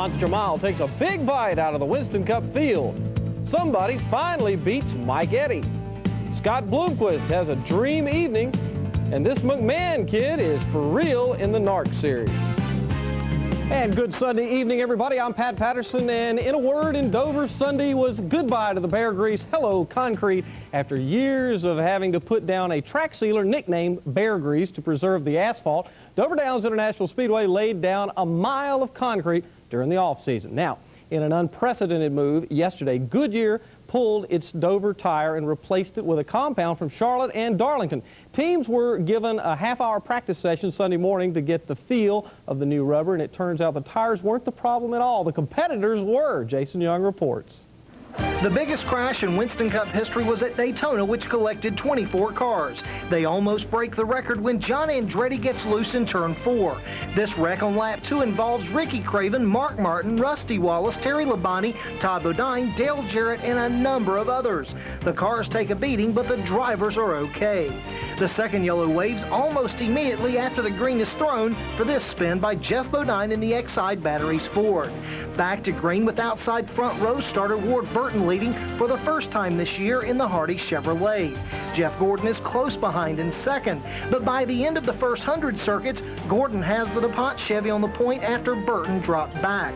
Monster Mile takes a big bite out of the Winston Cup field. Somebody finally beats Mike Eddy. Scott Bloomquist has a dream evening, and this McMahon kid is for real in the NARC series. And good Sunday evening, everybody. I'm Pat Patterson, and in a word, in Dover, Sunday was goodbye to the Bear Grease, hello concrete, after years of having to put down a track sealer nicknamed Bear Grease to preserve the asphalt. Dover Downs International Speedway laid down a mile of concrete during the off-season. Now, in an unprecedented move, yesterday, Goodyear pulled its Dover tire and replaced it with a compound from Charlotte and Darlington. Teams were given a half-hour practice session Sunday morning to get the feel of the new rubber, and it turns out the tires weren't the problem at all. The competitors were. Jason Young reports. The biggest crash in Winston Cup history was at Daytona, which collected 24 cars. They almost break the record when John Andretti gets loose in turn 4. This wreck on lap 2 involves Ricky Craven, Mark Martin, Rusty Wallace, Terry Labonte, Todd Bodine, Dale Jarrett, and a number of others. The cars take a beating, but the drivers are okay. The second yellow waves almost immediately after the green is thrown for this spin by Jeff Bodine in the Exide Batteries Ford. Back to green with outside front row starter Ward Burton leading for the first time this year in the Hardy Chevrolet. Jeff Gordon is close behind in second, but by the end of the first 100 circuits, Gordon has the DuPont Chevy on the point after Burton dropped back.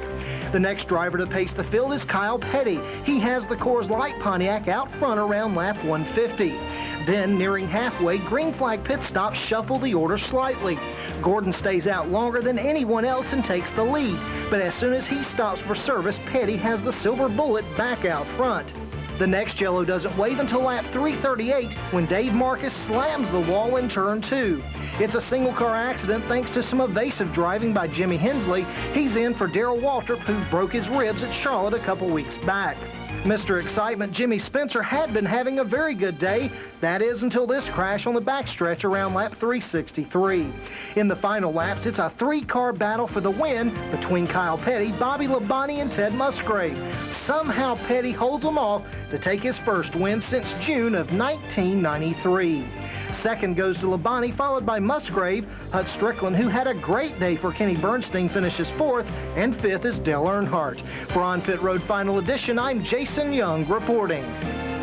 The next driver to pace the field is Kyle Petty. He has the Coors Light Pontiac out front around lap 150. Then, nearing halfway, green flag pit stops shuffle the order slightly. Gordon stays out longer than anyone else and takes the lead. But as soon as he stops for service, Petty has the silver bullet back out front. The next yellow doesn't wave until lap 338 when Dave Marcus slams the wall in turn 2. It's a single-car accident thanks to some evasive driving by Jimmy Hensley. He's in for Darrell Waltrip, who broke his ribs at Charlotte a couple weeks back. Mr. Excitement Jimmy Spencer had been having a very good day. That is until this crash on the backstretch around lap 363. In the final laps, it's a three-car battle for the win between Kyle Petty, Bobby Labonte, and Ted Musgrave. Somehow Petty holds them off to take his first win since June of 1993. Second goes to Labonte, followed by Musgrave. Hut Strickland, who had a great day for Kenny Bernstein, finishes fourth, and fifth is Dale Earnhardt. For On Pit Road Final Edition, I'm Jason Young reporting.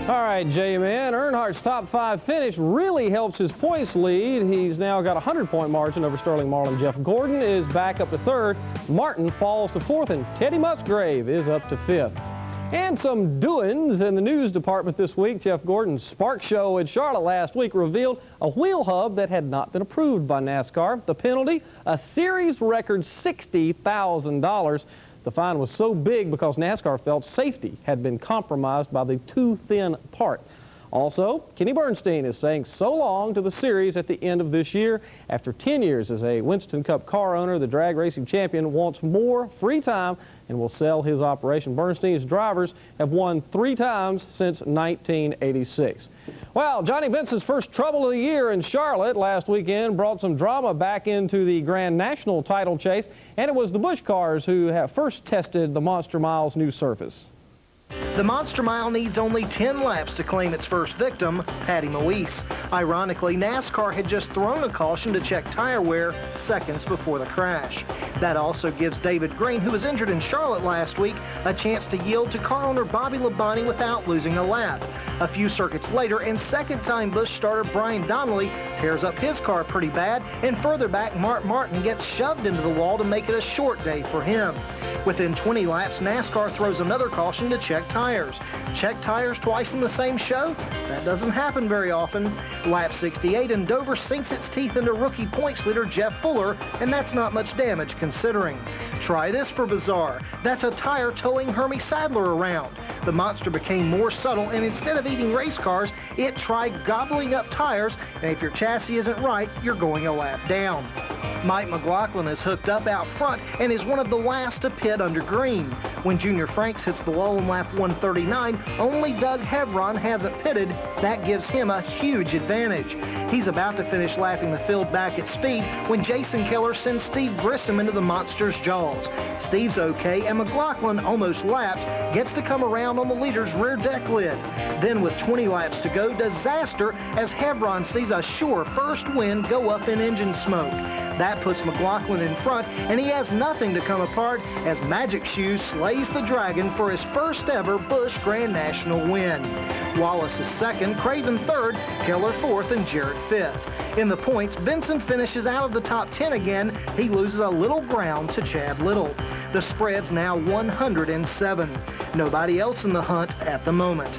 All right, J-Man, Earnhardt's top 5 finish really helps his points lead. He's now got a 100-point margin over Sterling Marlin. Jeff Gordon is back up to 3rd. Martin falls to 4th, and Teddy Musgrave is up to 5th. And some doings in the news department this week. Jeff Gordon's Spark Show at Charlotte last week revealed a wheel hub that had not been approved by NASCAR. The penalty, a series record $60,000. The fine was so big because NASCAR felt safety had been compromised by the too thin part. Also, Kenny Bernstein is saying so long to the series at the end of this year. After 10 years as a Winston Cup car owner, the drag racing champion wants more free time and will sell his operation. Bernstein's drivers have won 3 times since 1986. Well, Johnny Benson's first trouble of the year in Charlotte last weekend brought some drama back into the Grand National title chase, and it was the Busch cars who have first tested the Monster Mile's new surface. The Monster Mile needs only 10 laps to claim its first victim, Patty Moise. Ironically, NASCAR had just thrown a caution to check tire wear seconds before the crash. That also gives David Green, who was injured in Charlotte last week, a chance to yield to car owner Bobby Labonte without losing a lap. A few circuits later, and second-time Busch starter Brian Donnelly tears up his car pretty bad, and further back, Mark Martin gets shoved into the wall to make it a short day for him. Within 20 laps, NASCAR throws another caution to check tires. Check tires twice in the same show? That doesn't happen very often. Lap 68 and Dover sinks its teeth into rookie points leader Jeff Fuller, and that's not much damage considering. Try this for bizarre. That's a tire towing Hermie Sadler around. The monster became more subtle, and instead of eating race cars, it tried gobbling up tires, and if your chassis isn't right, you're going a lap down. Mike McLaughlin is hooked up out front and is one of the last to pit under green. When Junior Franks hits the wall in lap 139, only Doug Hevron hasn't pitted. That gives him a huge advantage. He's about to finish lapping the field back at speed when Jason Keller sends Steve Grissom into the monster's jaws. Steve's okay, and McLaughlin, almost lapped, gets to come around on the leader's rear deck lid. Then with 20 laps to go, disaster as Hevron sees a sure first win go up in engine smoke. That puts McLaughlin in front, and he has nothing to come apart as Magic Shoes slays the Dragon for his first ever Busch Grand National win. Wallace is second, Craven third, Keller fourth, and Jarrett fifth. In the points, Benson finishes out of the top 10 again. He loses a little ground to Chad Little. The spread's now 107. Nobody else in the hunt at the moment.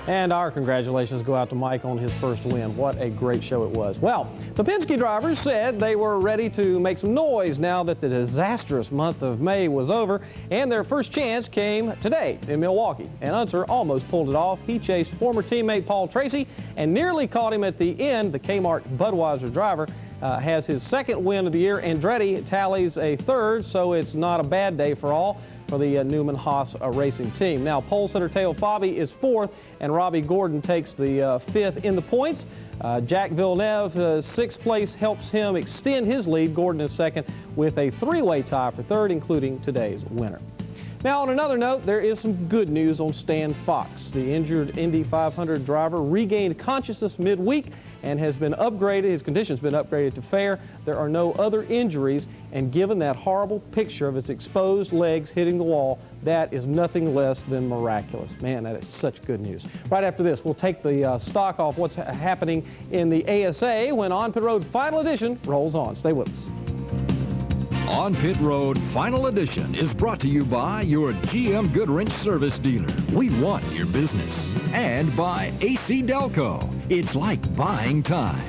And our congratulations go out to Mike on his first win. What a great show it was. Well, the Penske drivers said they were ready to make some noise now that the disastrous month of May was over, and their first chance came today in Milwaukee. And Unser almost pulled it off. He chased former teammate Paul Tracy and nearly caught him at the end. The Kmart Budweiser driver has his second win of the year. Andretti tallies a third, so it's not a bad day for all for the Newman Haas racing team. Now, pole sitter Teo Fabi is fourth, and Robbie Gordon takes the fifth in the points. Jack Villeneuve, sixth place, helps him extend his lead. Gordon is second with a three-way tie for third, including today's winner. Now, on another note, there is some good news on Stan Fox. The injured Indy 500 driver regained consciousness midweek and has been upgraded. His condition's been upgraded to fair. There are no other injuries, and given that horrible picture of his exposed legs hitting the wall, that is nothing less than miraculous. Man, that is such good news. Right after this, we'll take the stock off what's happening in the ASA when On Pit Road Final Edition rolls on. Stay with us. On Pit Road Final Edition is brought to you by your GM Goodwrench service dealer. We want your business. And by AC Delco. It's like buying time.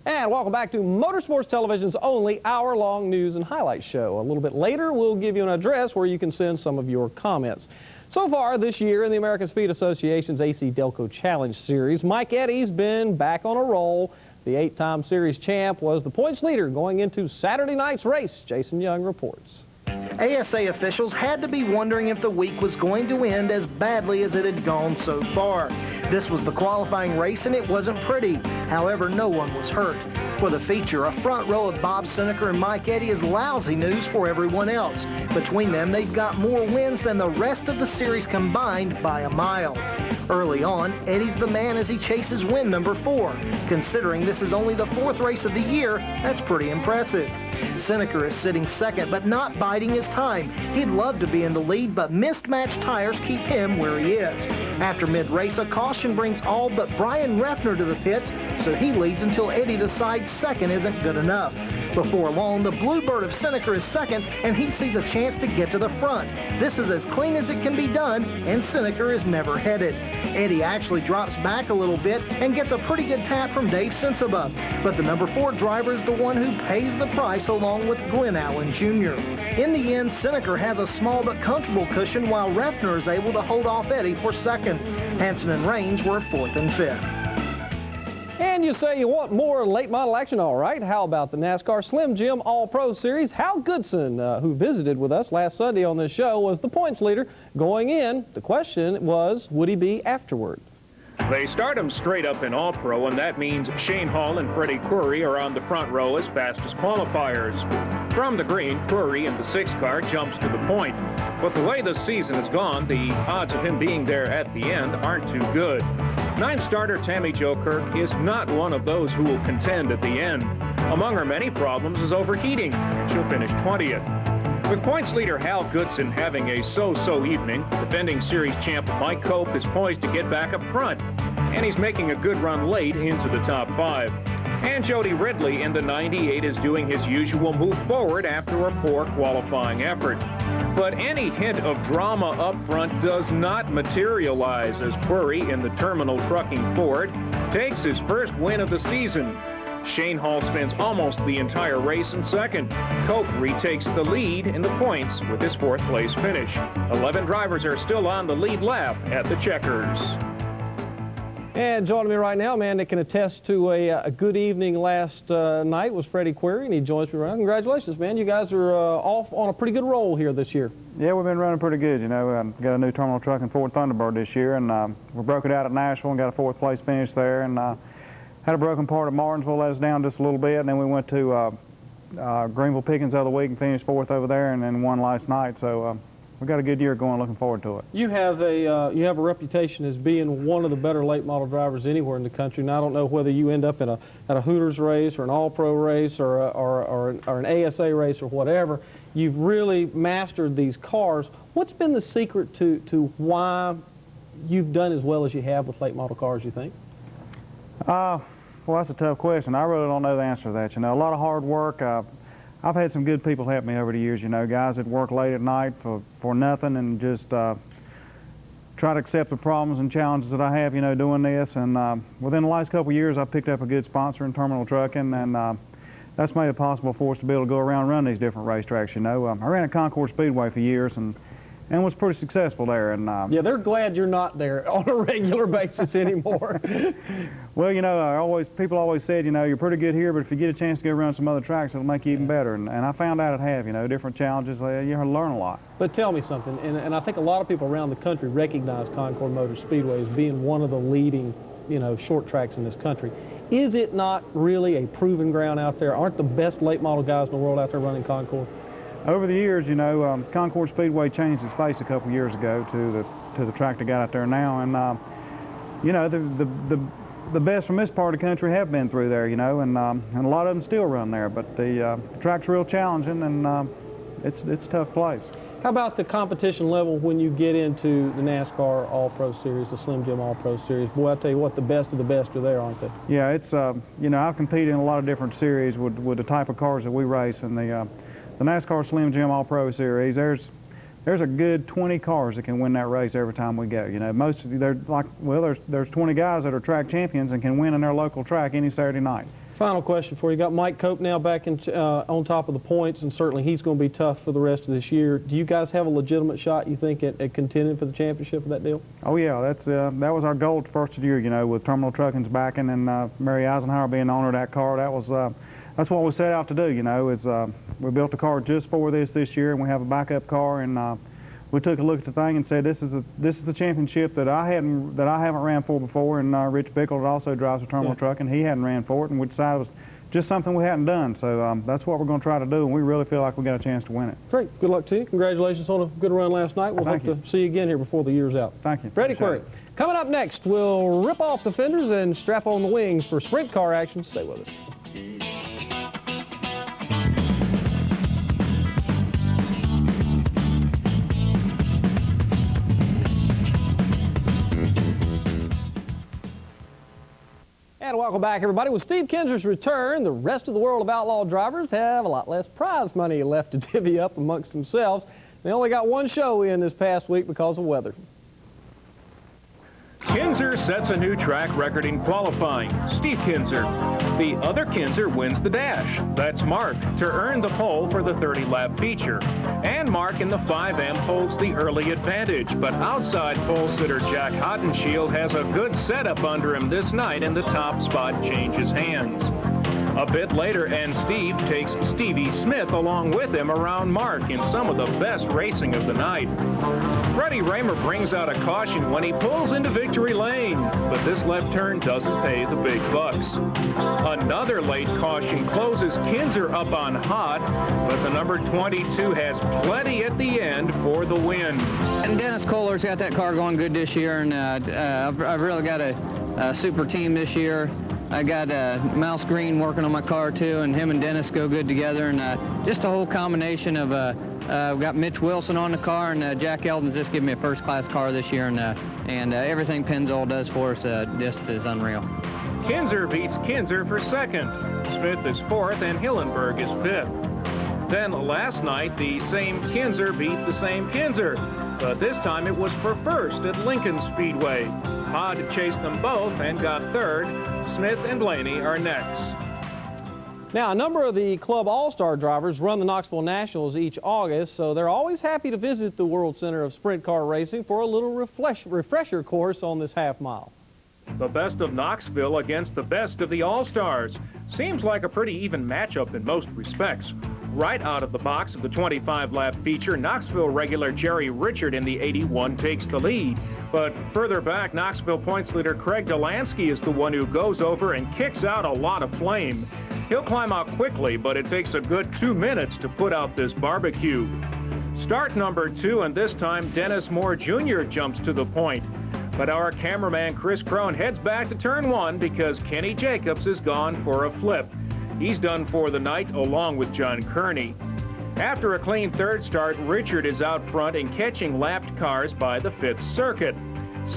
And welcome back to Motorsports Television's only hour-long news and highlights show. A little bit later, we'll give you an address where you can send some of your comments. So far this year in the American Speed Association's AC Delco Challenge Series, Mike Eddy's been back on a roll. The 8-time series champ was the points leader going into Saturday night's race. Jason Young reports. ASA officials had to be wondering if the week was going to end as badly as it had gone so far. This was the qualifying race, and it wasn't pretty. However, no one was hurt. For the feature, a front row of Bob Seneker and Mike Eddy is lousy news for everyone else. Between them, they've got more wins than the rest of the series combined by a mile. Early on, Eddy's the man as he chases win number 4. Considering this is only the 4th race of the year, that's pretty impressive. Seneker is sitting second, but not biding his time. He'd love to be in the lead, but mismatched tires keep him where he is. After mid-race, a caution brings all but Brian Refner to the pits, so he leads until Eddy decides second isn't good enough. Before long, the Bluebird of Seneker is second, and he sees a chance to get to the front. This is as clean as it can be done, and Seneker is never headed. Eddy actually drops back a little bit and gets a pretty good tap from Dave Sensabaugh, but the number 4 driver is the one who pays the price along with Glenn Allen Jr. In the end, Seneker has a small but comfortable cushion while Refner is able to hold off Eddy for second. Hansen and Raines were 4th and 5th. And you say you want more late model action, all right. How about the NASCAR Slim Jim All-Pro Series? Hal Goodson, who visited with us last Sunday on this show, was the points leader going in. The question was, would he be afterward? They start him straight up in All-Pro, and that means Shane Hall and Freddie Query are on the front row as fast as qualifiers. From the green, Query in the 6th car jumps to the point. But the way the season has gone, the odds of him being there at the end aren't too good. 9th starter Tammy Jo Kirk is not one of those who will contend at the end. Among her many problems is overheating. She'll finish 20th. With points leader Hal Goodson having a so-so evening, defending series champ Mike Cope is poised to get back up front, and he's making a good run late into the top 5. And Jody Ridley in the 98 is doing his usual move forward after a poor qualifying effort. But any hint of drama up front does not materialize as Query in the Terminal Trucking Ford takes his first win of the season. Shane Hall spends almost the entire race in second. Cope retakes the lead in the points with his 4th place finish. 11 drivers are still on the lead lap at the Checkers. And joining me right now, a man that can attest to a good evening last night was Freddie Query, and he joins me right now. Congratulations, man. You guys are off on a pretty good roll here this year. Yeah, we've been running pretty good. You know, we got a new terminal truck in Ford Thunderbird this year, and we broke it out at Nashville and got a 4th place finish there, and had a broken part at Martinsville, let us down just a little bit, and then we went to Greenville Pickens the other week and finished 4th over there, and then won last night. So we've got a good year going, looking forward to it. You have a reputation as being one of the better late model drivers anywhere in the country. Now I don't know whether you end up at a Hooters race or an All-Pro race or an ASA race or whatever. You've really mastered these cars. What's been the secret to why you've done as well as you have with late model cars, you think? Well, that's a tough question. I really don't know the answer to that. You know, a lot of hard work. I've had some good people help me over the years, you know, guys that work late at night for nothing and just try to accept the problems and challenges that I have, you know, doing this. And within the last couple of years, I picked up a good sponsor in Terminal Trucking, and that's made it possible for us to be able to go around and run these different racetracks, you know. I ran at Concord Speedway for years and was pretty successful there. And yeah, they're glad you're not there on a regular basis anymore. Well, you know, people always said, you know, you're pretty good here, but if you get a chance to go run some other tracks, it'll make you even better. And I found out it have, you know, different challenges. You learn a lot. But tell me something, and I think a lot of people around the country recognize Concord Motor Speedway as being one of the leading, you know, short tracks in this country. Is it not really a proven ground out there? Aren't the best late model guys in the world out there running Concord? Over the years, you know, Concord Speedway changed its face a couple years ago to the track they got out there now, and you know, the best from this part of the country have been through there, you know, and a lot of them still run there. But the track's real challenging, and it's a tough place. How about the competition level when you get into the NASCAR All-Pro Series, the Slim Jim All-Pro Series? Boy, I tell you what, the best of the best are there, aren't they? Yeah, it's you know, I've competed in a lot of different series with the type of cars that we race, and the NASCAR Slim Jim All-Pro Series, there's a good 20 cars that can win that race every time we go. You know, there's 20 guys that are track champions and can win in their local track any Saturday night. Final question for you. You got Mike Cope now back on top of the points, and certainly he's going to be tough for the rest of this year. Do you guys have a legitimate shot, you think, at contending for the championship of that deal? Oh yeah, that was our goal at the first of the year. You know, with Terminal Trucking's backing and Mary Eisenhower being the owner of that car, that's what we set out to do. You know, we built a car just for this year, and we have a backup car, and we took a look at the thing and said, this is the championship that I haven't ran for before. And Rich Bickle that also drives a Terminal Truck, and he hadn't ran for it, and we decided it was just something we hadn't done. So that's what we're going to try to do, and we really feel like we got a chance to win it. Great. Good luck to you. Congratulations on a good run last night. We'll hope to see you again here before the year's out. Thank you. Freddie Query. Coming up next, we'll rip off the fenders and strap on the wings for sprint car action. Stay with us. And welcome back, everybody. With Steve Kinser's return, the rest of the world of outlaw drivers have a lot less prize money left to divvy up amongst themselves. They only got one show in this past week because of weather. Kinser sets a new track record in qualifying. Steve Kinser. The other Kinser wins the dash. That's Mark to earn the pole for the 30-lap feature. And Mark in the 5M holds the early advantage, but outside pole sitter Jack Hottenshield has a good setup under him this night, and the top spot changes hands. A bit later, and Steve takes Stevie Smith along with him around Mark in some of the best racing of the night. Freddie Raymer brings out a caution when he pulls into victory lane, but this left turn doesn't pay the big bucks. Another late caution closes Kinser up on Hot, but the number 22 has plenty at the end for the win. And Dennis Kohler's got that car going good this year, and I've really got a super team this year. I got Mouse Green working on my car too, and him and Dennis go good together, and just a whole combination of we've got Mitch Wilson on the car, and Jack Eldon's just given me a first-class car this year, and everything Pennzoil does for us just is unreal. Kinser beats Kinser for second. Smith is fourth, and Hillenberg is fifth. Then last night, the same Kinser beat the same Kinser, but this time it was for first at Lincoln Speedway. Todd chased them both and got third. Smith and Blaney are next. Now, a number of the Club All-Star drivers run the Knoxville Nationals each August, so they're always happy to visit the World Center of Sprint Car Racing for a little refresher course on this half mile. The best of Knoxville against the best of the All-Stars. Seems like a pretty even matchup in most respects. Right out of the box of the 25-lap feature, Knoxville regular Jerry Richard in the 81 takes the lead. But further back, Knoxville points leader Craig Delansky is the one who goes over and kicks out a lot of flame. He'll climb out quickly, but it takes a good 2 minutes to put out this barbecue. Start number 2, and this time Dennis Moore Jr. jumps to the point. But our cameraman Chris Crone heads back to turn 1 because Kenny Jacobs is gone for a flip. He's done for the night along with John Kearney. After a clean third start, Richard is out front and catching lapped cars by the 5th circuit.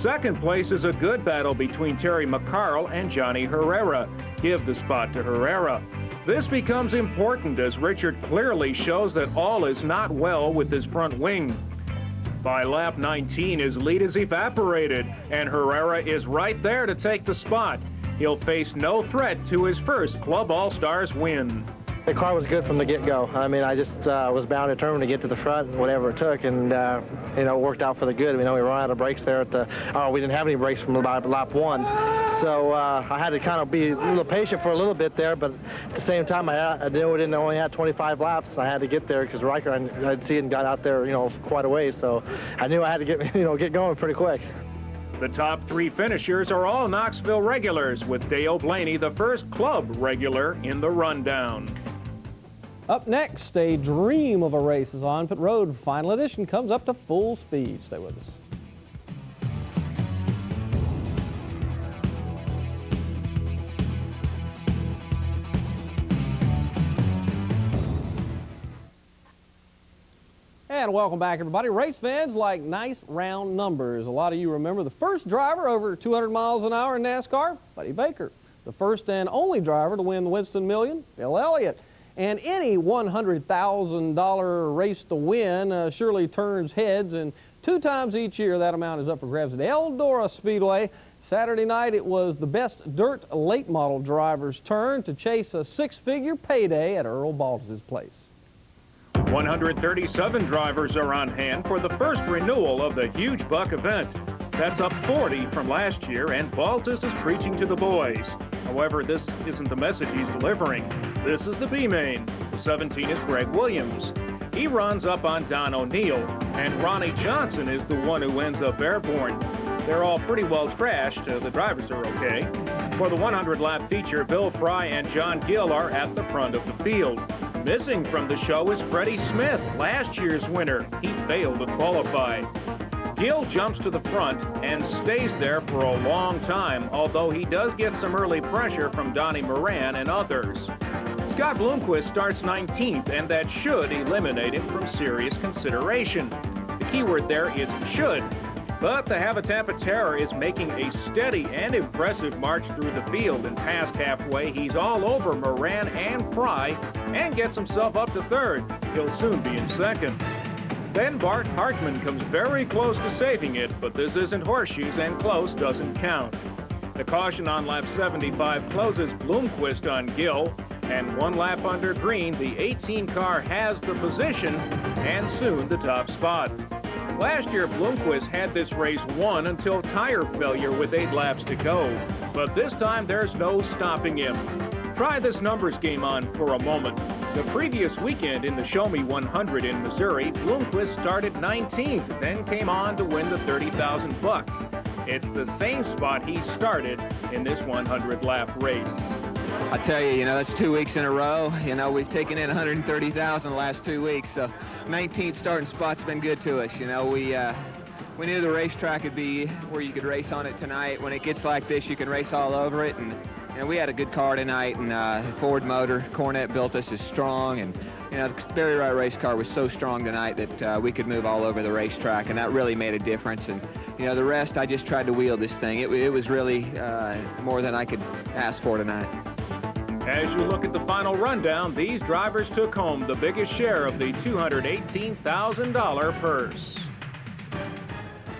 Second place is a good battle between Terry McCarl and Johnny Herrera. Give the spot to Herrera. This becomes important as Richard clearly shows that all is not well with his front wing. By lap 19, his lead is evaporated, and Herrera is right there to take the spot. He'll face no threat to his first Club All-Stars win. The car was good from the get-go. I mean, I just was bound and determined to get to the front, whatever it took, and you know, it worked out for the good. We ran out of brakes there at the. Oh, we didn't have any brakes from lap 1, so I had to kind of be a little patient for a little bit there. But at the same time, I knew we only had 25 laps. I had to get there because Riker, I'd seen and got out there, you know, quite a ways. So I knew I had to get going pretty quick. The top 3 finishers are all Knoxville regulars, with Dale Blaney the first club regular in the rundown. Up next, a dream of a race is on pit road. Final edition comes up to full speed. Stay with us. And welcome back, everybody. Race fans like nice round numbers. A lot of you remember the first driver over 200 miles an hour in NASCAR, Buddy Baker. The first and only driver to win the Winston Million, Bill Elliott. And any $100,000 race to win surely turns heads, and 2 times each year that amount is up for grabs at Eldora Speedway. Saturday night it was the best dirt late model driver's turn to chase a 6-figure payday at Earl Baldus' place. 137 drivers are on hand for the first renewal of the Huge Buck event. That's up 40 from last year, and Baldus is preaching to the boys. However, this isn't the message he's delivering. This is the B-main. The 17 is Greg Williams. He runs up on Don O'Neill, and Ronnie Johnson is the one who ends up airborne. They're all pretty well trashed. The drivers are okay. For the 100-lap feature, Bill Fry and John Gill are at the front of the field. Missing from the show is Freddie Smith, last year's winner. He failed to qualify. Gill jumps to the front and stays there for a long time, although he does get some early pressure from Donnie Moran and others. Scott Bloomquist starts 19th, and that should eliminate him from serious consideration. The keyword there is should. But the Habitat Terror is making a steady and impressive march through the field, and past halfway, he's all over Moran and Fry and gets himself up to third. He'll soon be in second. Then Bart Hartman comes very close to saving it, but this isn't horseshoes, and close doesn't count. The caution on lap 75 closes Bloomquist on Gill, and 1 lap under green, the 18 car has the position and soon the top spot. Last year, Bloomquist had this race won until tire failure with 8 laps to go, but this time there's no stopping him. Try this numbers game on for a moment. The previous weekend in the Show Me 100 in Missouri, Bloomquist started 19th, then came on to win the $30,000. It's the same spot he started in this 100-lap race. I tell you, that's 2 weeks in a row. We've taken in 130,000 the last 2 weeks, so 19th starting spot's been good to us. We knew the racetrack would be where you could race on it tonight. When it gets like this, you can race all over it, and we had a good car tonight, and Ford motor, Cornette built us is strong, and the Barry Wright race car was so strong tonight that we could move all over the racetrack, and that really made a difference. And the rest, I just tried to wheel this thing. It was really more than I could ask for tonight. As you look at the final rundown, these drivers took home the biggest share of the $218,000 purse.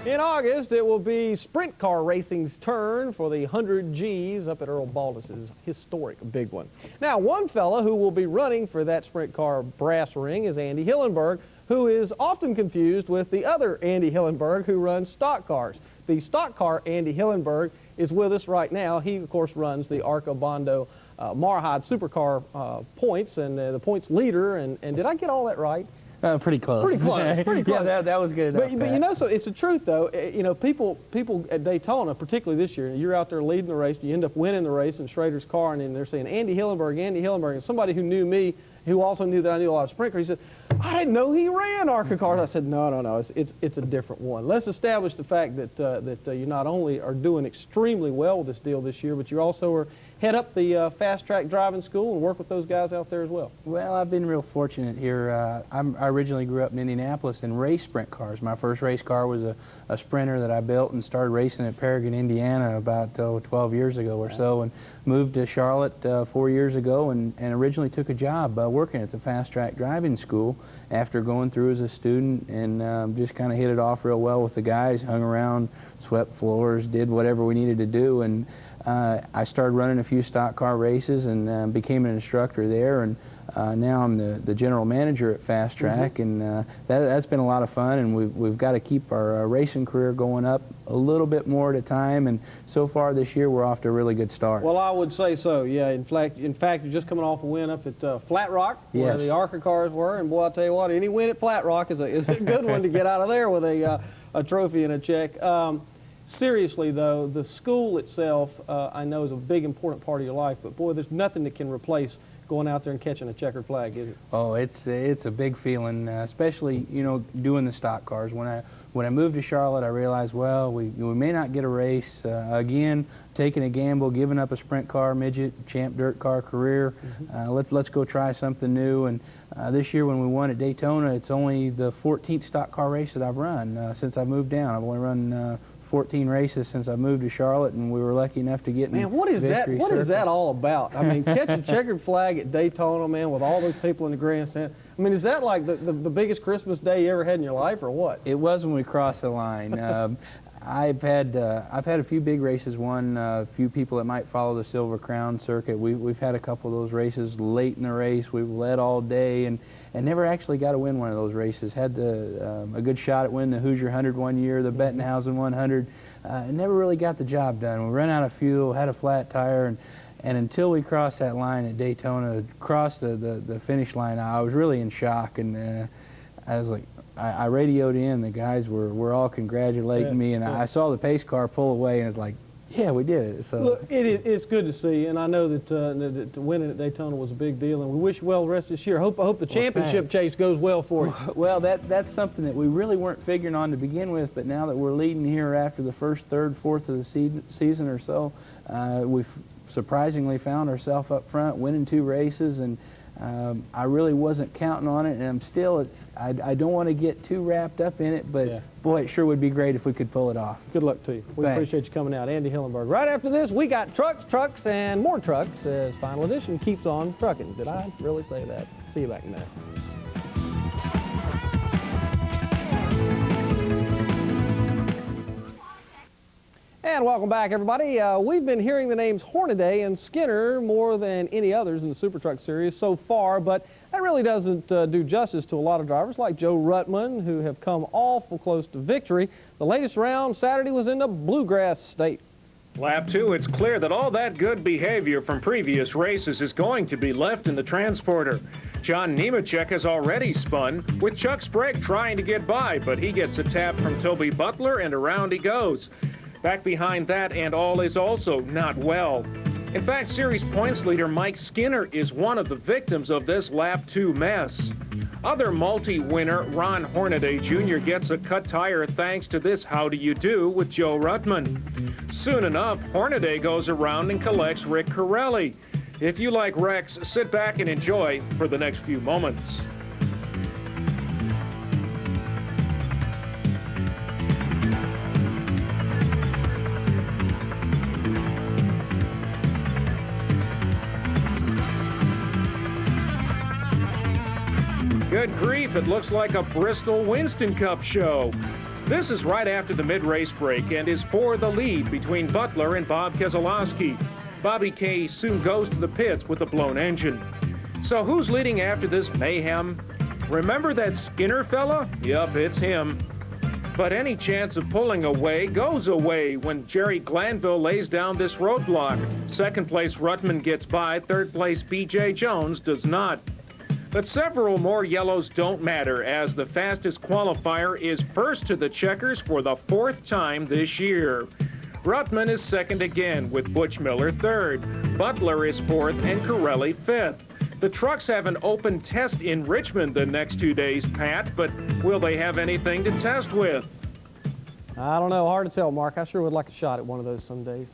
In August, it will be sprint car racing's turn for the 100 Gs up at Earl Baldus' historic big one. Now, one fella who will be running for that sprint car brass ring is Andy Hillenberg, who is often confused with the other Andy Hillenberg who runs stock cars. The stock car Andy Hillenberg is with us right now. He, of course, runs the Arca Bondo Marhide Supercar points and the points leader. And did I get all that right? Pretty close. Pretty close. Pretty close. Yeah, that was good enough. But so it's the truth though. People at Daytona, particularly this year, you're out there leading the race, you end up winning the race in Schrader's car, and then they're saying Andy Hillenberg, and somebody who knew me, who also knew that I knew a lot of sprint cars, he said, I didn't know he ran ARCA cars. I said, no, it's a different one. Let's establish the fact that you not only are doing extremely well with this deal this year, but you also are head up the fast track driving school and work with those guys out there as well. Well, I've been real fortunate here. I originally grew up in Indianapolis and raced sprint cars. My first race car was a Sprinter that I built and started racing at Paragon, Indiana about 12 years ago or so, and moved to Charlotte 4 years ago and originally took a job working at the fast track driving school after going through as a student, and just kind of hit it off real well with the guys, hung around, swept floors, did whatever we needed to do, and I started running a few stock car races and became an instructor there, and now I'm the general manager at Fast Track, and that's been a lot of fun, and we've got to keep our racing career going up a little bit more at a time, and so far this year we're off to a really good start. Well, I would say so, yeah. In fact, you're just coming off a win up at Flat Rock, where the ARCA cars were, and boy, I'll tell you what, any win at Flat Rock is a good one to get out of there with a trophy and a check. Seriously, though, the school itself, I know, is a big, important part of your life, but boy, there's nothing that can replace going out there and catching a checkered flag, is it? Oh, it's a big feeling, especially, you know, doing the stock cars. When I moved to Charlotte, I realized, well, we may not get a race. Again, taking a gamble, giving up a sprint car, midget, champ dirt car career. Let's go try something new. And this year when we won at Daytona, it's only the 14th stock car race that I've run since I moved down. I've only run 14 races since I moved to Charlotte, and we were lucky enough to get in Man, what is that? What is that all about? I mean, catch a checkered flag at Daytona, man, with all those people in the grandstand. I mean, is that like the biggest Christmas day you ever had in your life, or what? It was when we crossed the line. I've had a few big races won. A few people that might follow the Silver Crown circuit. We've had a couple of those races late in the race. We've led all day and never actually got to win one of those races. Had a good shot at winning the Hoosier 100 one year, the Bettenhausen 100. Never really got the job done. We ran out of fuel, had a flat tire, and until we crossed that line at Daytona, crossed the finish line, I was really in shock, and I was like, I radioed in. The guys were all congratulating me, and I saw the pace car pull away, and it's like, yeah, we did it. So look, it's good to see, and I know that winning at Daytona was a big deal, and we wish you well the rest of this year. I hope the championship chase goes well for you. Well, that's something that we really weren't figuring on to begin with, but now that we're leading here after the first, third, fourth of the season or so, we've surprisingly found ourselves up front, winning 2 races, and I really wasn't counting on it, and I'm still, I don't want to get too wrapped up in it, but boy, it sure would be great if we could pull it off. Good luck to you. We appreciate you coming out. Andy Hillenberg. Right after this, we got trucks, and more trucks as Final Edition keeps on trucking. Did I really say that? See you back in a minute. And welcome back, everybody. We've been hearing the names Hornaday and Skinner more than any others in the Super Truck Series so far, but that really doesn't do justice to a lot of drivers like Joe Ruttman, who have come awful close to victory. The latest round Saturday was in the Bluegrass State. Lap 2, it's clear that all that good behavior from previous races is going to be left in the transporter. John Nemechek has already spun, with Chuck Sprague trying to get by, but he gets a tap from Toby Butler, and around he goes. Back behind that, and all is also not well. In fact, series points leader Mike Skinner is one of the victims of this lap 2 mess. Other multi-winner Ron Hornaday Jr. gets a cut tire thanks to this how do you do with Joe Ruttman. Soon enough, Hornaday goes around and collects Rick Corelli. If you like wrecks, sit back and enjoy for the next few moments. Good grief, it looks like a Bristol Winston Cup show. This is right after the mid-race break and is for the lead between Butler and Bob Keselowski. Bobby K soon goes to the pits with a blown engine. So who's leading after this mayhem? Remember that Skinner fella? Yup, it's him. But any chance of pulling away goes away when Jerry Glanville lays down this roadblock. Second place Ruttman gets by, third place B.J. Jones does not. But several more yellows don't matter, as the fastest qualifier is first to the checkers for the 4th time this year. Ruttman is second again, with Butch Miller third. Butler is 4th and Corelli 5th. The trucks have an open test in Richmond the next 2 days, Pat, but will they have anything to test with? I don't know. Hard to tell, Mark. I sure would like a shot at one of those someday.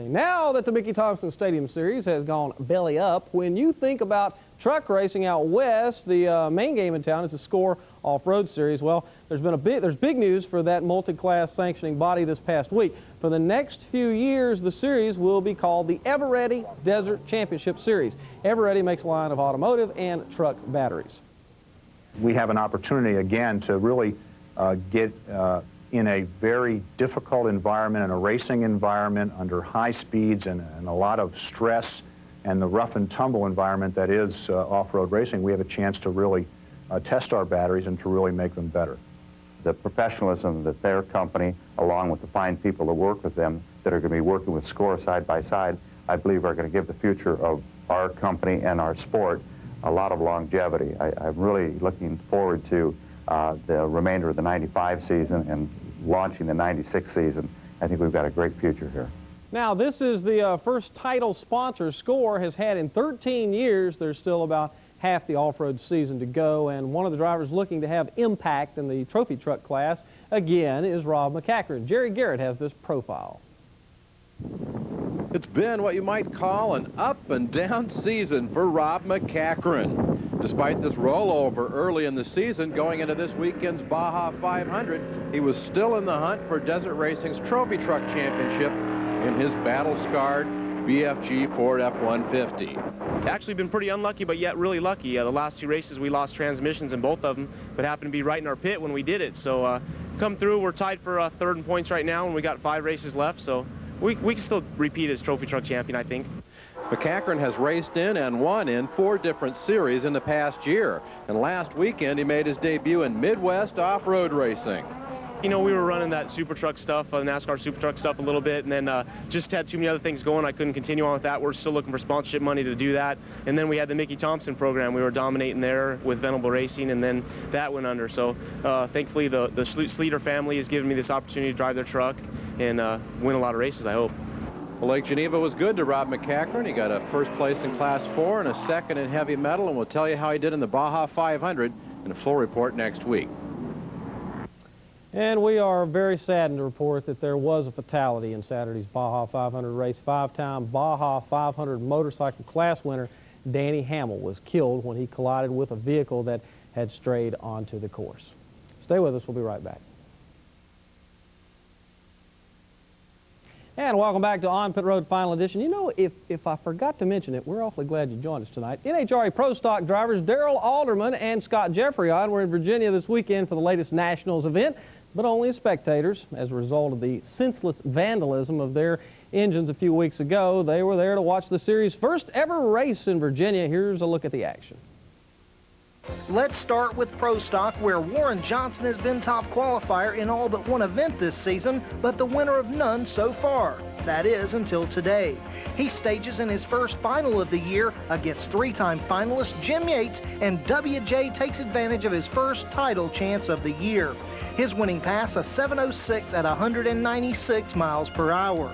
Now that the Mickey Thompson Stadium Series has gone belly up, when you think about truck racing out west, the main game in town is the SCORE Off-Road Series. Well, there's big news for that multi-class sanctioning body this past week. For the next few years, the series will be called the Eveready Desert Championship Series. Eveready makes a line of automotive and truck batteries. We have an opportunity again to really get in a very difficult environment, in a racing environment under high speeds and a lot of stress and the rough and tumble environment that is off-road racing. We have a chance to really test our batteries and to really make them better. The professionalism that their company, along with the fine people that work with them, that are going to be working with SCORE side by side, I believe are going to give the future of our company and our sport a lot of longevity. I'm really looking forward to the remainder of the 95 season and launching the 96 season. I think we've got a great future here. Now, this is the first title sponsor SCORE has had in 13 years. There's still about half the off-road season to go, and one of the drivers looking to have impact in the trophy truck class, again, is Rob MacCachren. Jerry Garrett has this profile. It's been what you might call an up-and-down season for Rob MacCachren. Despite this rollover early in the season, going into this weekend's Baja 500, he was still in the hunt for Desert Racing's Trophy Truck Championship in his battle-scarred BFG Ford F-150. Actually been pretty unlucky, but yet really lucky. The last 2 races we lost transmissions in both of them, but happened to be right in our pit when we did it. So come through, we're tied for third in points right now, and we got 5 races left, so we can still repeat as Trophy Truck Champion, I think. MacCachren has raced in and won in 4 different series in the past year, and last weekend he made his debut in Midwest off-road racing. You know, we were running that super truck stuff, NASCAR super truck stuff a little bit, and then just had too many other things going. I couldn't continue on with that. We're still looking for sponsorship money to do that. And then we had the Mickey Thompson program. We were dominating there with Venable Racing, and then that went under. So thankfully, the Sleater family has given me this opportunity to drive their truck and win a lot of races, I hope. Well, Lake Geneva was good to Rob MacCachren. He got a first place in Class 4 and a second in heavy metal, and we'll tell you how he did in the Baja 500 in a full report next week. And we are very saddened to report that there was a fatality in Saturday's Baja 500 race. 5-time Baja 500 motorcycle class winner Danny Hamill was killed when he collided with a vehicle that had strayed onto the course. Stay with us. We'll be right back. And welcome back to On Pit Road Final Edition. You know, if I forgot to mention it, we're awfully glad you joined us tonight. NHRA Pro Stock drivers Daryl Alderman and Scott Jeffreyon were in Virginia this weekend for the latest Nationals event, but only as spectators. As a result of the senseless vandalism of their engines a few weeks ago, they were there to watch the series' first ever race in Virginia. Here's a look at the action. Let's start with Pro Stock, where Warren Johnson has been top qualifier in all but one event this season, but the winner of none so far. That is, until today. He stages in his first final of the year against 3-time finalist Jim Yates, and WJ takes advantage of his first title chance of the year. His winning pass, a 7:06 at 196 miles per hour.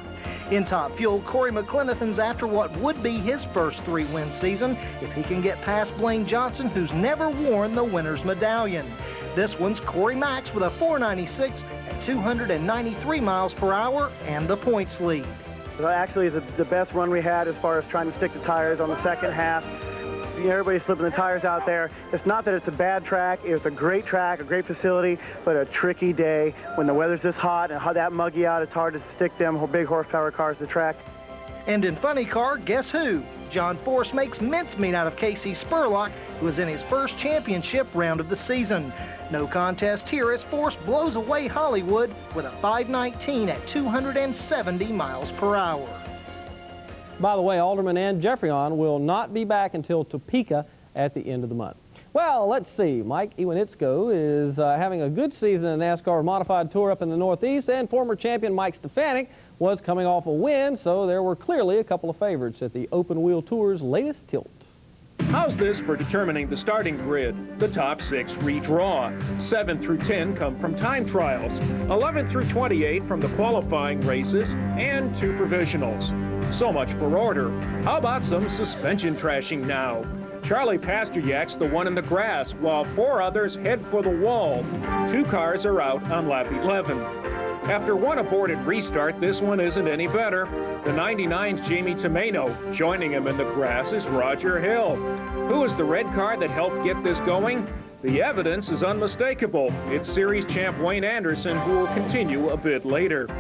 In Top Fuel, Corey McClenathan's after what would be his first 3-win season if he can get past Blaine Johnson, who's never worn the winner's medallion. This one's Corey Max with a 4:96 at 293 miles per hour and the points lead. Actually, the best run we had as far as trying to stick the tires on the second half. You know, everybody's slipping the tires out there. It's not that it's a bad track. It's a great track, a great facility, but a tricky day. When the weather's this hot and that muggy out, it's hard to stick them big horsepower cars to the track. And in funny car, guess who? John Force makes mincemeat out of Casey Spurlock, who is in his first championship round of the season. No contest here as Force blows away Hollywood with a 5:19 at 270 miles per hour. By the way, Alderman and Jeffreyon will not be back until Topeka at the end of the month. Well, let's see. Mike Iwanitzko is having a good season in the NASCAR Modified Tour up in the Northeast, and former champion Mike Stefanik was coming off a win, so there were clearly a couple of favorites at the Open Wheel Tour's latest tilt. How's this for determining the starting grid? The top 6 redraw. 7 through 10 come from time trials. 11 through 28 from the qualifying races, and 2 provisionals. So much for order. How about some suspension trashing now? Charlie Pasterjak's the one in the grass, while 4 others head for the wall. 2 cars are out on lap 11. After one aborted restart, this one isn't any better. The 99's Jamie Tomeno. Joining him in the grass is Roger Hill. Who is the red car that helped get this going? The evidence is unmistakable. It's series champ Wayne Anderson, who will continue a bit later.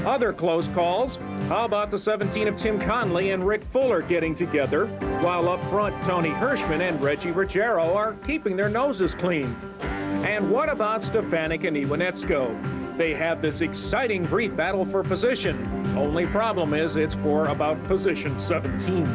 Other close calls. How about the 17 of Tim Conley and Rick Fuller getting together, while up front Tony Hirschman and Reggie Ruggiero are keeping their noses clean? And what about Stefanik and Iwanetsko? They have this exciting brief battle for position. Only problem is it's for about position 17.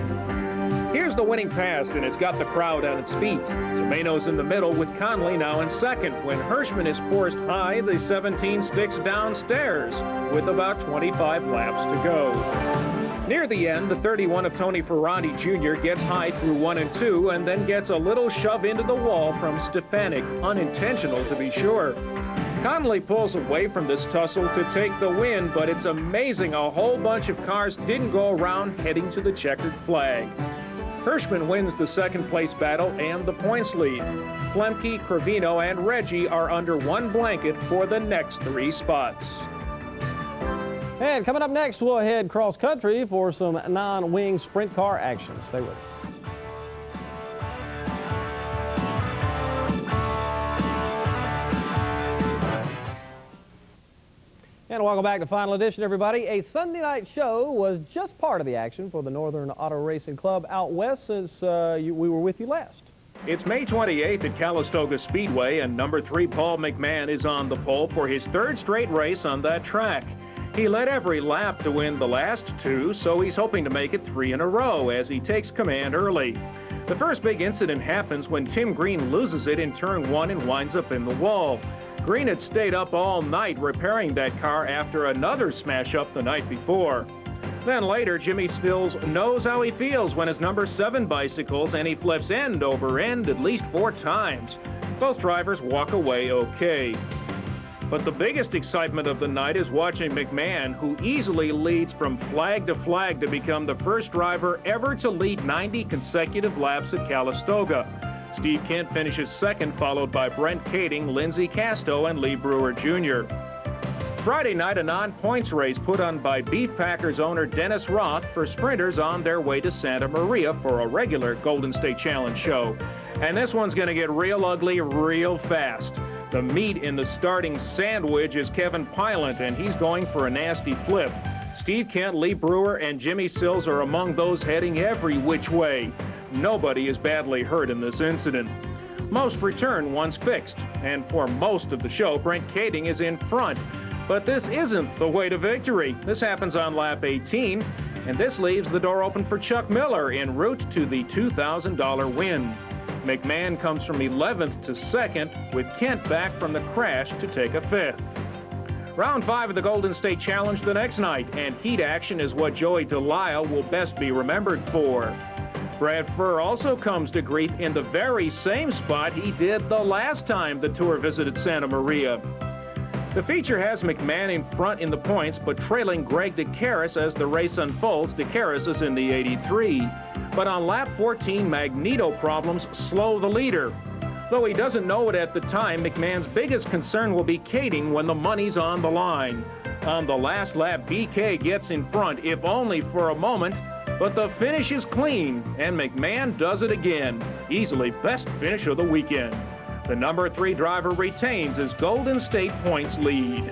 Here's the winning pass, and it's got the crowd on its feet. Tomeno's in the middle with Conley now in second. When Hirschman is forced high, the 17 sticks downstairs with about 25 laps to go. Near the end, the 31 of Tony Ferranti Jr. gets high through 1 and 2 and then gets a little shove into the wall from Stefanik, unintentional to be sure. Conley pulls away from this tussle to take the win, but it's amazing a whole bunch of cars didn't go around heading to the checkered flag. Hirschman wins the second place battle and the points lead. Flemke, Cravino, and Reggie are under one blanket for the next 3 spots. And coming up next, we'll head cross country for some non-wing sprint car action. Stay with us. And welcome back to Final Edition, everybody. A Sunday night show was just part of the action for the Northern Auto Racing Club out west since we were with you last. It's May 28th at Calistoga Speedway, and number 3 Paul McMahon is on the pole for his 3rd straight race on that track. He led every lap to win the last 2, so he's hoping to make it 3 in a row as he takes command early. The first big incident happens when Tim Green loses it in turn 1 and winds up in the wall. Green had stayed up all night repairing that car after another smash-up the night before. Then later, Jimmy Stills knows how he feels when his number 7 bicycles and he flips end over end at least 4 times. Both drivers walk away okay. But the biggest excitement of the night is watching McMahon, who easily leads from flag to flag to become the first driver ever to lead 90 consecutive laps at Calistoga. Steve Kent finishes second, followed by Brent Kading, Lindsey Casto, and Lee Brewer Jr. Friday night, a non-points race put on by Beef Packers owner Dennis Roth for sprinters on their way to Santa Maria for a regular Golden State Challenge show. And this one's going to get real ugly real fast. The meat in the starting sandwich is Kevin Pilot, and he's going for a nasty flip. Steve Kent, Lee Brewer, and Jimmy Sills are among those heading every which way. Nobody is badly hurt in this incident. Most return once fixed, and for most of the show, Brent Kading is in front. But this isn't the way to victory. This happens on lap 18, and this leaves the door open for Chuck Miller en route to the $2,000 win. McMahon comes from 11th to 2nd, with Kent back from the crash to take a 5th. Round 5 of the Golden State Challenge the next night, and heat action is what Joey Delisle will best be remembered for. Brad Furr also comes to grief in the very same spot he did the last time the tour visited Santa Maria. The feature has McMahon in front in the points, but trailing Greg DeCaris as the race unfolds. DeCaris is in the 83. But on lap 14, magneto problems slow the leader. Though he doesn't know it at the time, McMahon's biggest concern will be Kading when the money's on the line. On the last lap, BK gets in front, if only for a moment, but the finish is clean, and McMahon does it again. Easily best finish of the weekend. The number 3 driver retains his Golden State points lead.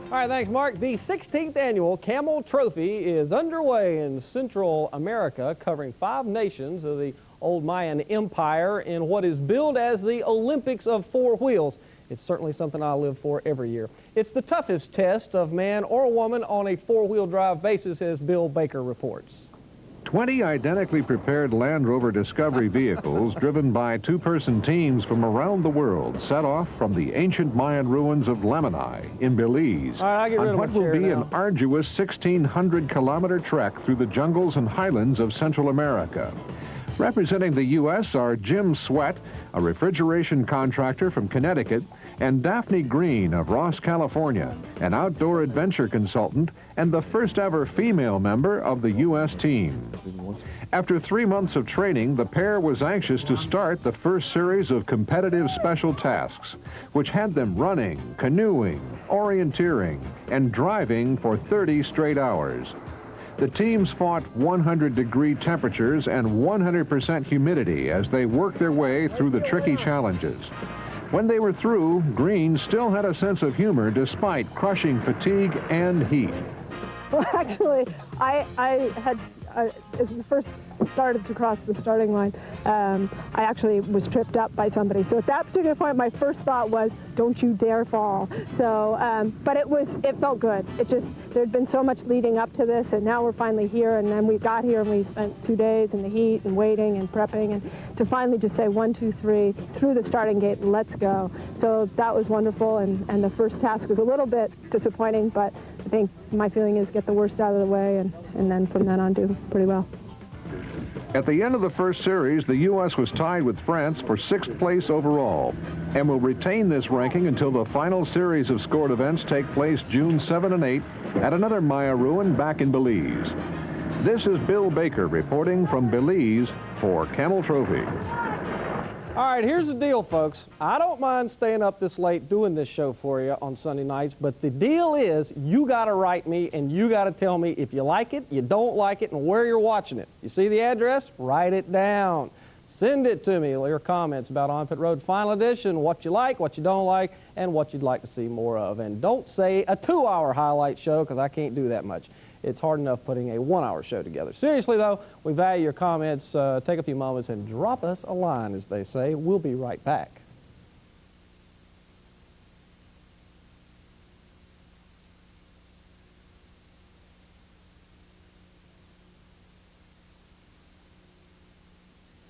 All right, thanks, Mark. The 16th annual Camel Trophy is underway in Central America, covering 5 nations of the old Mayan Empire in what is billed as the Olympics of 4 wheels. It's certainly something I live for every year. It's the toughest test of man or woman on a 4-wheel drive basis, as Bill Baker reports. 20 identically prepared Land Rover Discovery vehicles driven by 2-person teams from around the world set off from the ancient Mayan ruins of Lamani in Belize on what will be an arduous 1,600-kilometer trek through the jungles and highlands of Central America. Representing the U.S. are Jim Sweat, a refrigeration contractor from Connecticut, and Daphne Green of Ross, California, an outdoor adventure consultant and the first ever female member of the U.S. team. After 3 months of training, the pair was anxious to start the first series of competitive special tasks, which had them running, canoeing, orienteering, and driving for 30 straight hours. The teams fought 100-degree temperatures and 100% humidity as they worked their way through the tricky challenges. When they were through, Green still had a sense of humor despite crushing fatigue and heat. Well, actually, as we first started to cross the starting line, I actually was tripped up by somebody. So at that particular point, my first thought was, don't you dare fall. So, but it felt good. There'd been so much leading up to this, and now we're finally here, and then we got here and we spent 2 days in the heat and waiting and prepping, and to finally just say 1, 2, 3, through the starting gate, let's go. So that was wonderful, and the first task was a little bit disappointing, but I think my feeling is get the worst out of the way, and then from then on do pretty well. At the end of the first series, the U.S. was tied with France for 6th place overall and will retain this ranking until the final series of scored events take place June 7 and 8 at another Maya ruin back in Belize. This is Bill Baker reporting from Belize for Camel Trophy. All right, here's the deal, folks. I don't mind staying up this late doing this show for you on Sunday nights, but the deal is you got to write me and you got to tell me if you like it, you don't like it, and where you're watching it. You see the address? Write it down. Send it to me, your comments about On Pit Road Final Edition, what you like, what you don't like, and what you'd like to see more of. And don't say a 2-hour highlight show, because I can't do that much. It's hard enough putting a 1-hour show together. Seriously, though, we value your comments. Take a few moments and drop us a line, as they say. We'll be right back.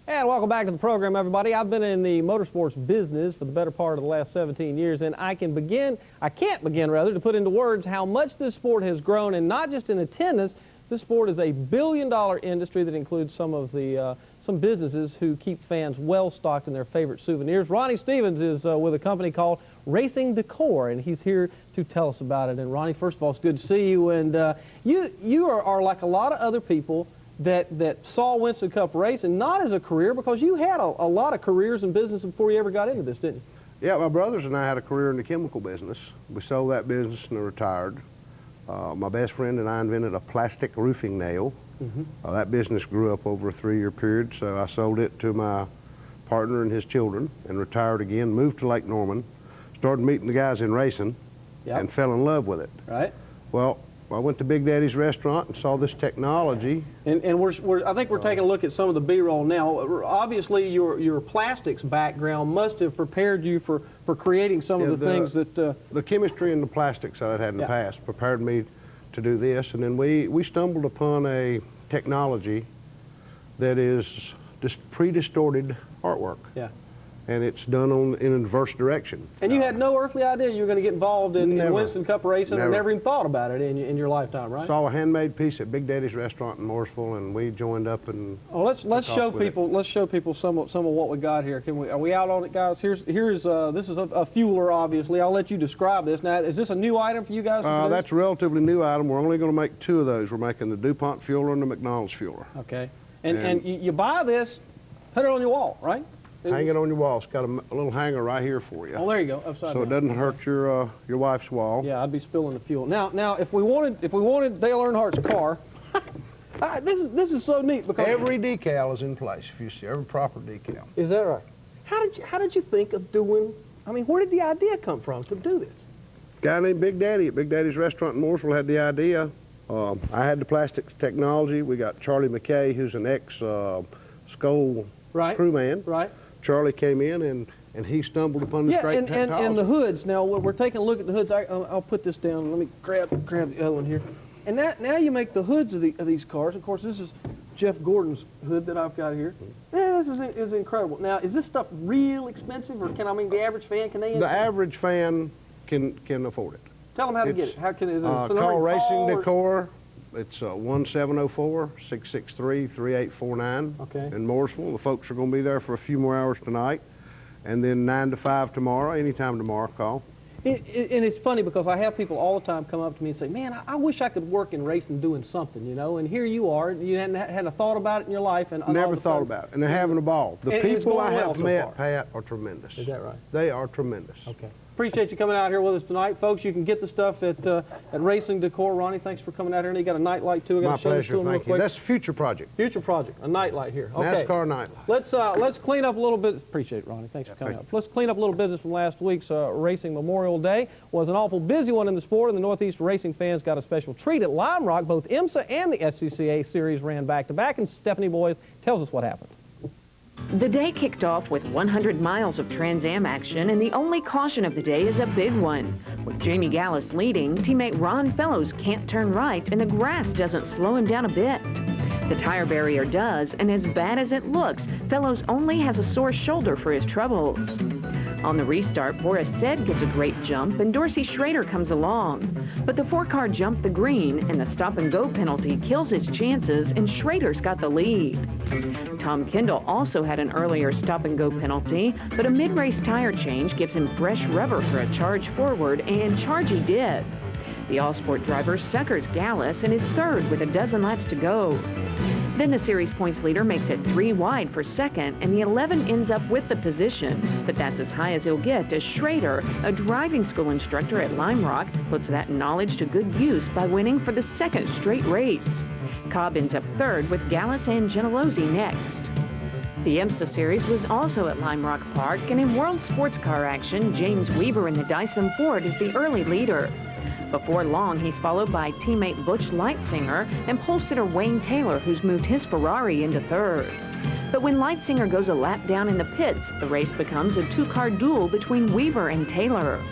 And welcome back to the program, everybody. I've been in the motorsports business for the better part of the last 17 years, and I can't begin to put into words how much this sport has grown, and not just in attendance. This sport is a billion-dollar industry that includes some businesses who keep fans well stocked in their favorite souvenirs. Ronnie Stevens is with a company called Racing Decor, and he's here to tell us about it. And Ronnie, first of all, it's good to see you. And you are like a lot of other people that saw Winston Cup racing, not as a career, because you had a lot of careers in business before you ever got into this, didn't you? Yeah, my brothers and I had a career in the chemical business. We sold that business and retired. My best friend and I invented a plastic roofing nail. That business grew up over a 3-year period, so I sold it to my partner and his children and retired again, moved to Lake Norman, started meeting the guys in racing, and fell in love with it. Right. Well, I went to Big Daddy's restaurant and saw this technology. And I think we're taking a look at some of the B-roll now. Obviously, your plastics background must have prepared you for creating some of the things that... The chemistry and the plastics that I'd had in the past prepared me to do this. And then we stumbled upon a technology that is just pre-distorted artwork. Yeah. And it's done in a diverse direction. And you had no earthly idea you were going to get involved in Winston Cup racing, and never even thought about it in your lifetime, right? Saw a handmade piece at Big Daddy's restaurant in Mooresville, and we joined up and. Oh, let's show people some of what we got here. Are we out on it, guys? This is a fueler, obviously. I'll let you describe this. Now, is this a new item for you guys? That's a relatively new item. We're only going to make 2 of those. We're making the DuPont fueler and the McDonald's fueler. Okay. And you buy this, put it on your wall, right? Hang it on your wall. It's got a little hanger right here for you. Oh, there you go, upside down. So it doesn't hurt your wife's wall. Yeah, I'd be spilling the fuel. Now, if we wanted Dale Earnhardt's car, this is so neat because every decal is in place. If you see every proper decal. Is that right? How did you think of doing? I mean, where did the idea come from to do this? A guy named Big Daddy at Big Daddy's restaurant in Mooresville had the idea. I had the plastics technology. We got Charlie McKay, who's an ex-Skoal crewman. Right. Charlie came in and he stumbled upon the straight technology. And the hoods. Now we're taking a look at the hoods. I'll put this down. Let me grab the other one here. And now you make the hoods of these cars. Of course, this is Jeff Gordon's hood that I've got here. Yeah, this is incredible. Now, is this stuff real expensive, or the average fan can they? The average fan can afford it. Tell them how to get it. How can it? Call Racing Decor. It's 1704-663-3849 in Mooresville. The folks are going to be there for a few more hours tonight, and then 9 to 5 tomorrow. Anytime tomorrow, call. And it's funny because I have people all the time come up to me and say, man, I wish I could work in racing doing something, you know, and here you are, you hadn't had a thought about it in your life. And never thought about it, and they're having a ball. The people I have met, Pat, are tremendous. Is that right? They are tremendous. Okay. Appreciate you coming out here with us tonight. Folks, you can get the stuff at Racing Decor. Ronnie, thanks for coming out here. And you got a night light, too. My pleasure, thank you. That's a future project. Future project, a night light here. Okay. NASCAR night light. Let's clean up a little bit. Appreciate it, Ronnie. Thanks for coming up. Let's clean up a little business from last week's Racing Memorial Day. Was an awful busy one in the sport, and the Northeast racing fans got a special treat at Lime Rock. Both IMSA and the SCCA series ran back-to-back, and Stephanie Boyd tells us what happened. The day kicked off with 100 miles of Trans Am action, and the only caution of the day is a big one. With Jamie Gallus leading, teammate Ron Fellows can't turn right, and the grass doesn't slow him down a bit. The tire barrier does, and as bad as it looks, Fellows only has a sore shoulder for his troubles. On the restart, Boris Said gets a great jump, and Dorsey Schrader comes along. But the 4-car jumped the green, and the stop-and-go penalty kills his chances, and Schrader's got the lead. Tom Kendall also had an earlier stop-and-go penalty, but a mid-race tire change gives him fresh rubber for a charge forward, and charge he did. The All-Sport driver suckers Gallus and is third with a dozen laps to go. Then the series points leader makes it 3 wide for second, and the 11 ends up with the position. But that's as high as he'll get as Schrader, a driving school instructor at Lime Rock, puts that knowledge to good use by winning for the second straight race. Cobb ends up third with Gallus and Gentilozzi next. The IMSA series was also at Lime Rock Park, and in World Sports Car action, James Weaver in the Dyson Ford is the early leader. Before long, he's followed by teammate Butch Leitzinger and pole sitter Wayne Taylor, who's moved his Ferrari into third. But when Leitzinger goes a lap down in the pits, the race becomes a 2-car duel between Weaver and Taylor.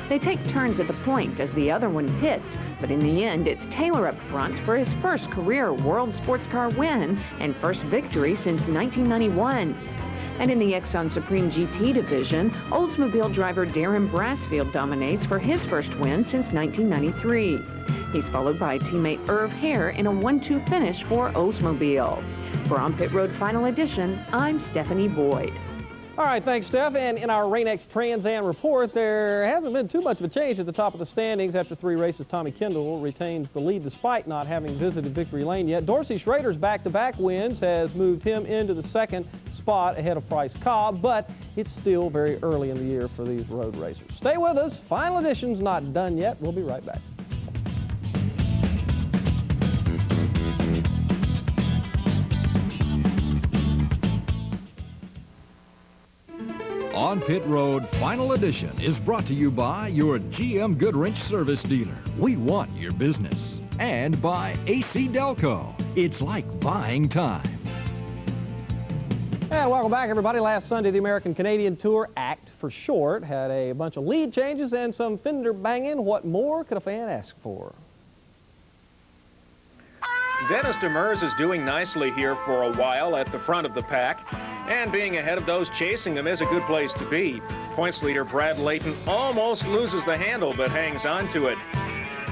They take turns at the point as the other one pits, but in the end, it's Taylor up front for his first career World Sports Car win and first victory since 1991. And in the Exxon Supreme GT division, Oldsmobile driver Darren Brassfield dominates for his first win since 1993. He's followed by teammate Irv Hare in a 1-2 finish for Oldsmobile. For On Pit Road Final Edition, I'm Stephanie Boyd. All right, thanks, Steph. And in our Rain-X Trans Am report, there hasn't been too much of a change at the top of the standings. After 3 races, Tommy Kendall retains the lead despite not having visited victory lane yet. Dorsey Schrader's back-to-back wins has moved him into the second spot ahead of Bryce Cobb, but it's still very early in the year for these road racers. Stay with us. Final edition's not done yet. We'll be right back. On Pit Road Final Edition is brought to you by your GM Goodwrench service dealer. We want your business. And by AC Delco. It's like buying time. And welcome back, everybody. Last Sunday, the American Canadian Tour, ACT for short, had a bunch of lead changes and some fender banging. What more could a fan ask for? Dennis Demers is doing nicely here for a while at the front of the pack, and being ahead of those chasing him is a good place to be. Points leader Brad Layton almost loses the handle but hangs on to it.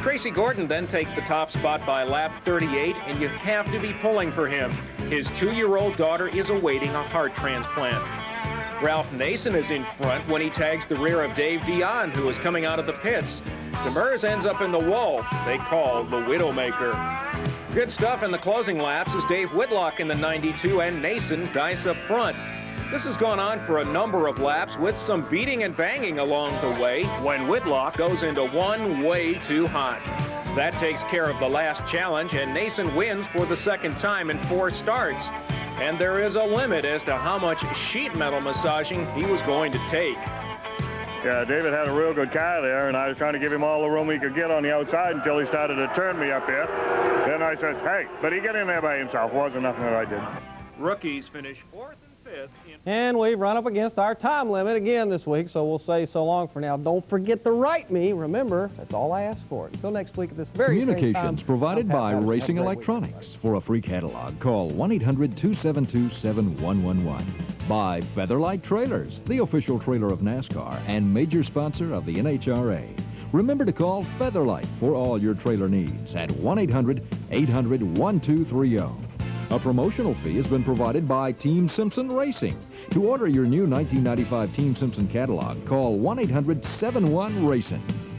Tracy Gordon then takes the top spot by lap 38, and you have to be pulling for him. His 2-year-old daughter is awaiting a heart transplant. Ralph Nason is in front when he tags the rear of Dave Dion, who is coming out of the pits. Demers ends up in the wall they call the Widowmaker. Good stuff in the closing laps as Dave Whitlock in the 92 and Nason dice up front. This has gone on for a number of laps with some beating and banging along the way when Whitlock goes into one way too hot. That takes care of the last challenge, and Nason wins for the second time in 4 starts. And there is a limit as to how much sheet metal massaging he was going to take. Yeah, David had a real good car there, and I was trying to give him all the room he could get on the outside until he started to turn me up here. Then I said, hey, but he got in there by himself. Wasn't nothing that I did. Rookies finish 4th and 5th. And we've run up against our time limit again this week, so we'll say so long for now. Don't forget to write me. Remember, that's all I ask for. Until next week at this very same time. Communications provided by Racing Electronics. For a free catalog, call 1-800-272-7111. By Featherlight Trailers, the official trailer of NASCAR and major sponsor of the NHRA. Remember to call Featherlight for all your trailer needs at 1-800-800-1230. A promotional fee has been provided by Team Simpson Racing. To order your new 1995 Team Simpson catalog, call 1-800-71-RACIN'.